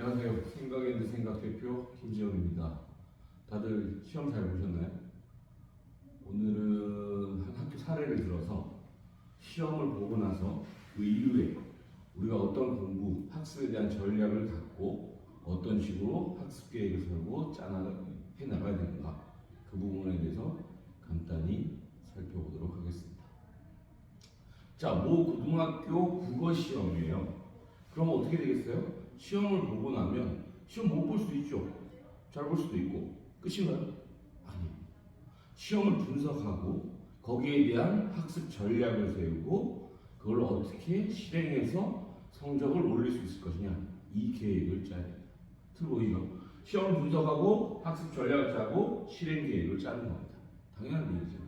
안녕하세요. 생각앤드 생각 대표 김지영입니다. 다들 시험 잘 보셨나요? 오늘은 한 학교 사례를 들어서 시험을 보고 나서 그 이후에 우리가 어떤 공부, 학습에 대한 전략을 갖고 어떤 식으로 학습 계획을 세우고 해나가야 되는가, 그 부분에 대해서 간단히 살펴보도록 하겠습니다. 자, 모 고등학교 국어 시험이에요. 그럼 어떻게 되겠어요? 시험을 보고 나면 시험 못 볼 수도 있죠. 잘 볼 수도 있고. 끝인가요? 아니요. 시험을 분석하고 거기에 대한 학습 전략을 세우고 그걸 어떻게 실행해서 성적을 올릴 수 있을 것이냐, 이 계획을 짜야 됩니다. 틀 보이죠? 시험을 분석하고 학습 전략을 짜고 실행 계획을 짜는 겁니다. 당연한 얘기죠.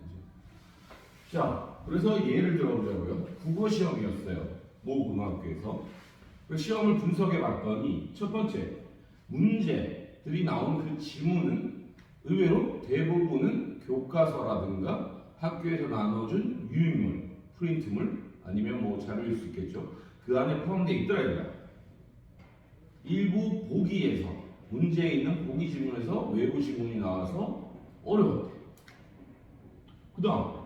자, 그래서 예를 들어보자고요. 국어 시험이었어요. 모 고등학교에서. 그 시험을 분석해 봤더니 첫 번째, 문제들이 나온 그 지문은 의외로 대부분은 교과서라든가 학교에서 나눠준 유인물, 프린트물, 아니면 뭐 자료일 수 있겠죠. 그 안에 포함되어 있더라고요. 일부 보기에서, 문제에 있는 보기 지문에서 외부 지문이 나와서 어려웠대. 그 다음,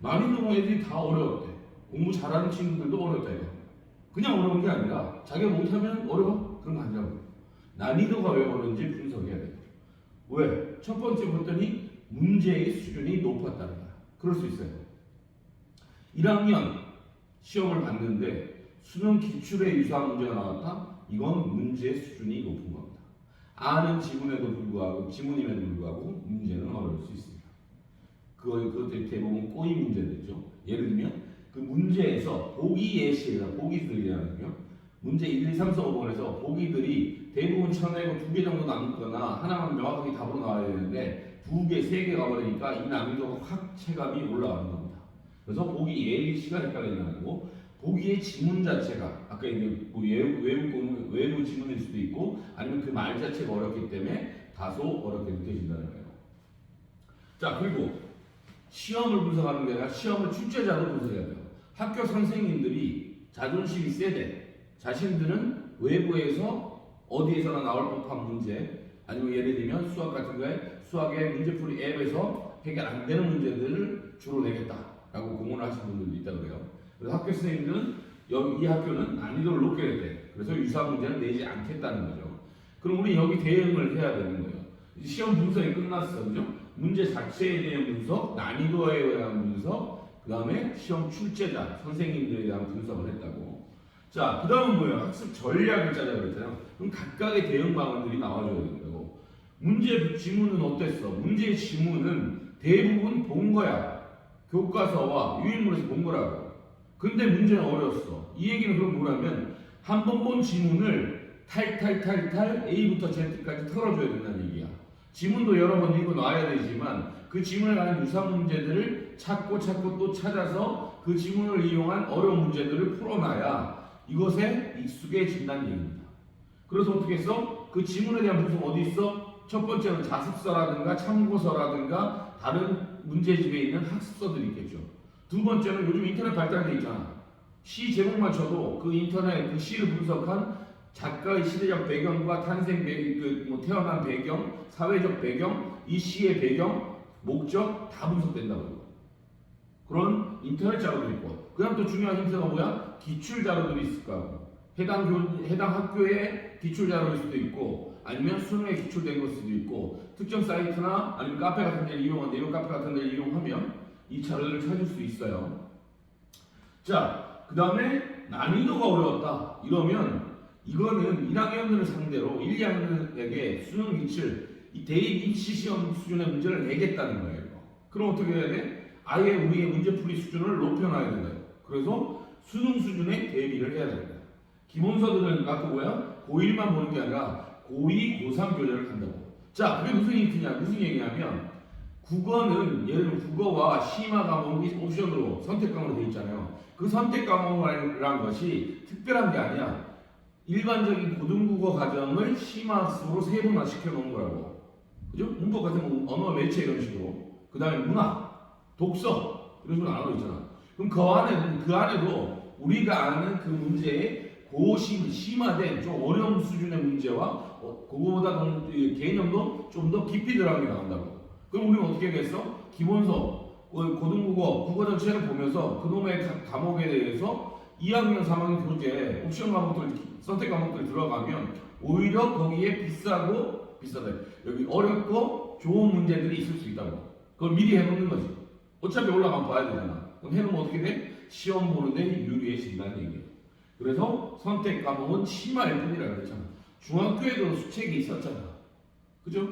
난이도 애들이 다 어려웠대. 공부 잘하는 친구들도 어려웠다 이거. 그냥 어려운 게 아니라 자기가 못하면 어려워? 그런 거 아니라고. 난이도가 왜 어려운지 분석해야 돼요. 왜? 첫 번째 봤더니 문제의 수준이 높았다는 거야. 그럴 수 있어요. 1학년 시험을 봤는데 수능 기출에 유사한 문제가 나왔다? 이건 문제의 수준이 높은 겁니다. 아는 지문임에도 불구하고 문제는 어려울 수 있습니다. 그것들이 대부분 꼬인 문제들이죠. 예를 들면 그 문제에서 보기 예시에서 보기들이라는요. 문제 1, 2, 3, 4, 5번에서 보기들이 대부분 쳐내고 2개 정도 남거나 하나만 명확하게 답으로 나와야 되는데 2개, 3개 가버리니까 이 난이도가 확 체감이 올라가는 겁니다. 그래서 보기 예시가 헷갈린다는 거고, 보기의 지문 자체가 아까 이제 뭐 외부 지문일 수도 있고 아니면 그 말 자체가 어렵기 때문에 다소 어렵게 느껴진다는 거예요. 자, 그리고 시험을 분석하는 게 아니라 시험을 출제자로 분석해야 돼요. 학교 선생님들이 자존심이 세대, 자신들은 외부에서 어디에서나 나올 법한 문제, 아니면 예를 들면 수학 같은 거에 수학의 문제풀이 앱에서 해결 안 되는 문제들을 주로 내겠다라고 공언을 하시는 분들도 있다고 그래요. 그래서 학교 선생님들은 이 학교는 난이도를 높게 냈대. 그래서 유사한 문제는 내지 않겠다는 거죠. 그럼 우리 여기 대응을 해야 되는 거예요. 시험 분석이 끝났어, 그죠? 문제 자체에 대한 분석, 난이도에 대한 분석, 그 다음에 시험 출제자, 선생님들에 대한 분석을 했다고. 자, 그 다음은 뭐예요? 학습 전략을 짜자고 그랬잖아요. 그럼 각각의 대응 방안들이 나와줘야 된다고. 문제 지문은 어땠어? 문제의 지문은 대부분 본 거야. 교과서와 유인물에서 본 거라고. 근데 문제는 어려웠어. 이 얘기는 그럼 뭐냐면 한 번 본 지문을 탈 A부터 Z까지 털어줘야 된다는 얘기야. 지문도 여러 번 읽어 놔야 되지만 그 지문에 관한 유사 문제들을 찾고 또 찾아서 그 지문을 이용한 어려운 문제들을 풀어놔야 이것에 익숙해진다는 얘기입니다. 그래서 어떻게 했어? 그 지문에 대한 분석 어디 있어? 첫 번째는 자습서라든가 참고서라든가 다른 문제집에 있는 학습서들이 있겠죠. 두 번째는 요즘 인터넷 발달돼 있잖아. 시 제목만 쳐도 그 인터넷 그 시를 분석한 작가의 시대적 배경과 탄생 배경, 태어난 배경, 사회적 배경, 이 시의 배경, 목적 다 분석된다고요. 그런 인터넷 자료도 있고, 그다음 또 중요한 힌트가 뭐야? 기출 자료들이 있을 거고, 해당 학교의 기출 자료일 수도 있고, 아니면 수능에 기출된 걸 수도 있고, 특정 사이트나 아니면 카페 같은 데를 이용한 네이버 카페 같은 데를 이용하면 이 자료를 찾을 수 있어요. 자, 그 다음에 난이도가 어려웠다 이러면 이거는 1학년들을 상대로 1, 2학년에게 수능 기출, 이 대입 입시 시험 수준의 문제를 내겠다는 거예요. 그럼 어떻게 해야 돼? 아예 우리의 문제풀이 수준을 높여놔야 된다요. 그래서 수능 수준의 대비를 해야 된다. 기본서들은 아까 뭐야? 고1만 보는 게 아니라 고2, 고3 교재를 한다고. 자, 그게 무슨 힌트냐? 무슨 얘기냐면 국어는 예를 들면 국어와 심화 과목이 옵션으로 선택 과목으로 되어 있잖아요. 그 선택 과목이라는 것이 특별한 게 아니야. 일반적인 고등국어 과정을 심화학습으로 세분화 시켜놓은 거라고. 그죠? 문법 같은 언어 매체 이런 식으로. 그 다음에 문학, 독서 이런 식으로 나눠 있잖아. 그럼 그 안에도 우리가 아는 그 문제의 심화된 좀 어려운 수준의 문제와 그거보다 개념도 좀 더 깊이 들어가게 나온다고. 그럼 우리는 어떻게 하겠어? 기본서, 고등국어, 국어 전체를 보면서 그놈의 과목에 대해서 2학년, 3학년 교재, 옵션 과목들, 선택 과목들 들어가면 오히려 거기에 비싸다. 여기 어렵고 좋은 문제들이 있을 수 있다고. 그걸 미리 해놓는 거지. 어차피 올라가면 봐야 되잖아. 그럼 해놓으면 어떻게 돼? 시험 보는데 유리해진다는 얘기예요. 그래서 선택 과목은 심화일 뿐이라 그랬잖아. 중학교에도 수책이 있었잖아. 그죠?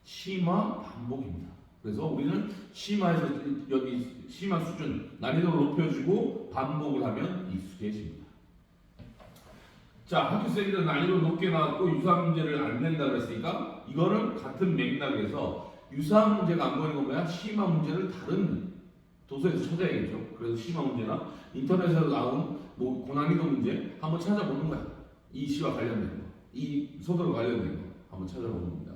심화 반복입니다. 그래서 우리는 심화에서 여기 심화 수준 난이도를 높여주고 반복을 하면 익숙해집니다. 자, 학교생들은 난이도 높게 나왔고 유사한 문제를 안 낸다 그랬으니까 이거는 같은 맥락에서 유사한 문제가 안 보이는 건 뭐야? 심화 문제를 다른 도서에서 찾아야겠죠. 그래서 심화 문제나 인터넷에서 나온 뭐 고난이도 문제 한번 찾아보는 거야. 이 시와 관련된 거, 이 소설과 관련된 거 한번 찾아보는 겁니다.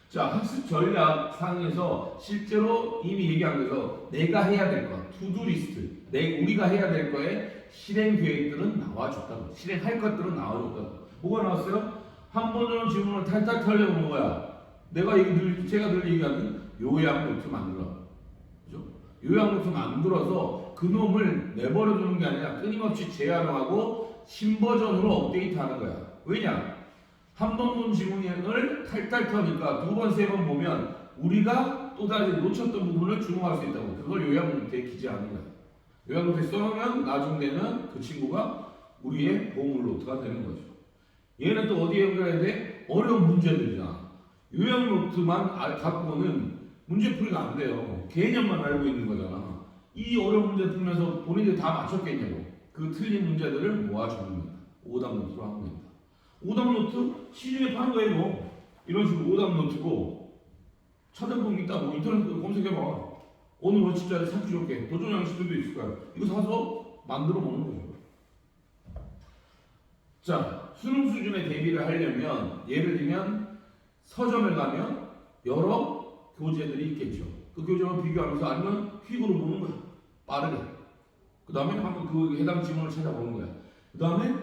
자, 학습 전략 상에서 실제로 이미 얘기한 거에서 내가 해야 될 거, 투두 리스트, 우리가 해야 될 거에 실행 계획들은 나와줬다고. 실행할 것들은 나와줬다고. 뭐가 나왔어요? 한 번으로 질문을 탈탈 털려보는 거야. 제가 늘 얘기하는 요약 노트 만들어. 그죠? 요약 노트 만들어서 그놈을 내버려두는 게 아니라 끊임없이 재활용하고 신버전으로 업데이트하는 거야. 왜냐? 한 번 본 지문을 탈탈 터니까 두 번, 세 번 보면 우리가 또다시 놓쳤던 부분을 주목할 수 있다고. 그걸 요약 노트에 기재하는 거야. 요약 노트에 써놓으면 나중 되는 그 친구가 우리의 보물 노트가 되는 거죠. 얘는 또 어디에 연결해야 돼? 어려운 문제들이잖아. 요약 노트만 갖고는 문제 풀이가 안 돼요. 개념만 알고 있는 거잖아. 이 어려운 문제 풀면서 본인들이 다 맞췄겠냐고. 그 틀린 문제들을 모아주는 겁니다. 오답 노트로 하는 겁니다. 오답 노트 시중에 파는 거예요. 뭐. 이런 식으로 오답 노트고 찾아보면 있다고 인터넷 검색해봐. 오늘 워치자를 찾기 좋게 도전 양식들도 있을 거야. 이거 사서 만들어 보는 거죠. 자, 수능 수준에 대비를 하려면 예를 들면 서점에 가면 여러 교재들이 있겠죠. 그 교재와 비교하면서 아니면 퀵으로 보는 거야. 빠르게. 그 다음에 한번 그 해당 지문을 찾아보는 거야. 그 다음에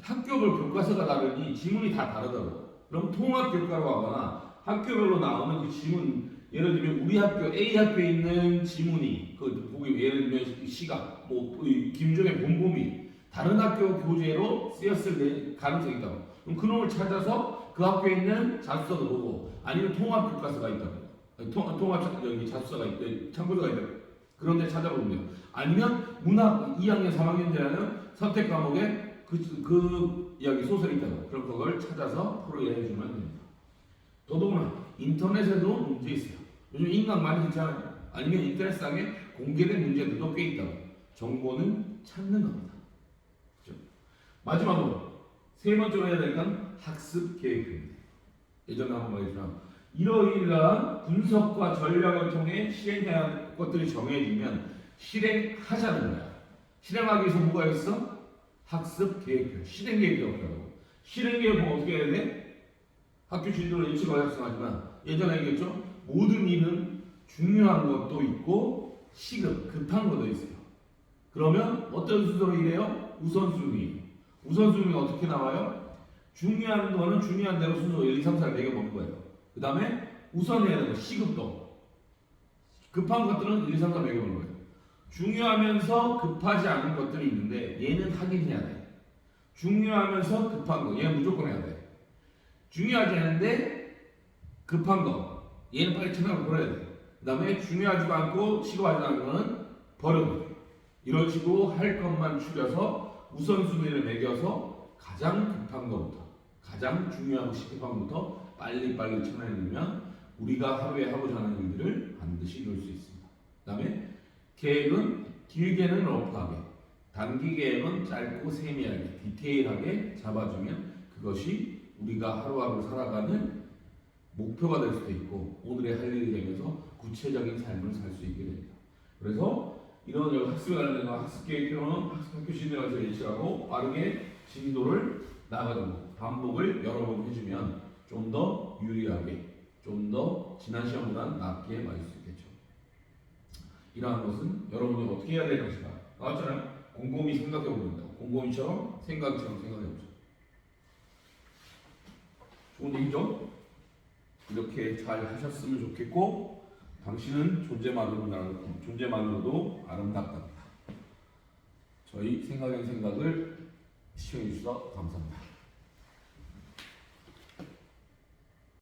학교별 교과서가 다르니 지문이 다 다르다고. 그럼 통합 교과로 하거나 학교별로 나오는 그 지문, 예를 들면 우리 학교 A 학교에 있는 지문이 보기 예를 들면 시각, 김종의 본범위 다른 학교 교재로 쓰였을 가능성이 있다고. 그럼 그놈을 찾아서 그 학교에 있는 자습서도 보고 아니면 통합 교과서가 있다고. 통합 여기 자습서가 있다, 참고서가 있다. 그런데 찾아보면 돼요. 아니면 문학 2학년, 3학년 되는 선택 과목에 그 이야기 소설이 있다고. 그럼 그걸 찾아서 풀이해 주면 됩니다. 더더구나 인터넷에도 문제 있어요. 요즘 인강 많이 괜찮아요. 아니면 인터넷상에 공개된 문제들도 꽤 있다고. 정보는 찾는 겁니다. 그렇죠? 마지막으로 세 번째로 해야 될 건 학습 계획입니다. 예전에 한번 말했지만 이러이러한 분석과 전략을 통해 실행해야 할 것들이 정해지면 실행하자는 거야. 실행하기 위해서 뭐가 있어? 학습 계획표, 실행 계획이 없다고. 실행 계획은 어떻게 해야 돼? 학교 진도를 일찍 작성하지만 예전에 얘기했죠. 모든 일은 중요한 것도 있고 시급, 급한 것도 있어요. 그러면 어떤 순서로 일해요? 우선순위. 우선순위가 어떻게 나와요? 중요한 거는 중요한 대로 순서 1, 2, 3, 4를 매겨보는 거예요. 그 다음에 우선해야 되는 거, 시급도. 급한 것들은 1, 2, 3, 4 매겨보는 거예요. 중요하면서 급하지 않은 것들이 있는데 얘는 하긴 해야 돼. 중요하면서 급한 거 얘는 무조건 해야 돼. 중요하지 않은데 급한 거 얘는 빨리 천장을 버려야 돼. 그 다음에 중요하지도 않고 시급하지 않은 거는 버려도 돼. 이런 식으로 할 것만 추려서 우선순위를 매겨서 가장 급한 것부터 가장 중요하고 시급한 것부터 빨리빨리 쳐내면 우리가 하루에 하고자 하는 일들을 반드시 이룰 수 있습니다. 그 다음에 계획은 길게는 러프하게, 단기 계획은 짧고 세밀하게, 디테일하게 잡아주면 그것이 우리가 하루하루 살아가는 목표가 될 수도 있고 오늘의 할 일이 되면서 구체적인 삶을 살 수 있게 됩니다. 그래서 이런 학습에 관련된 학습 계획표는 학교 진행에서 예측하고 빠르게 진도를 나가고 반복을 여러 번 해주면 좀 더 유리하게, 좀 더 지난 시험보다 낫게 맞을 수 있겠죠. 이러한 것은 여러분이 어떻게 해야 될 것인가 나왔잖아요. 곰곰이 생각해 보는다. 곰곰이처럼 생각처럼 생각해보자. 좋은 얘기죠? 이렇게 잘 하셨으면 좋겠고, 당신은 존재만으로도 아름답다. 저희 생각의 생각을 시청해 주셔서 감사합니다.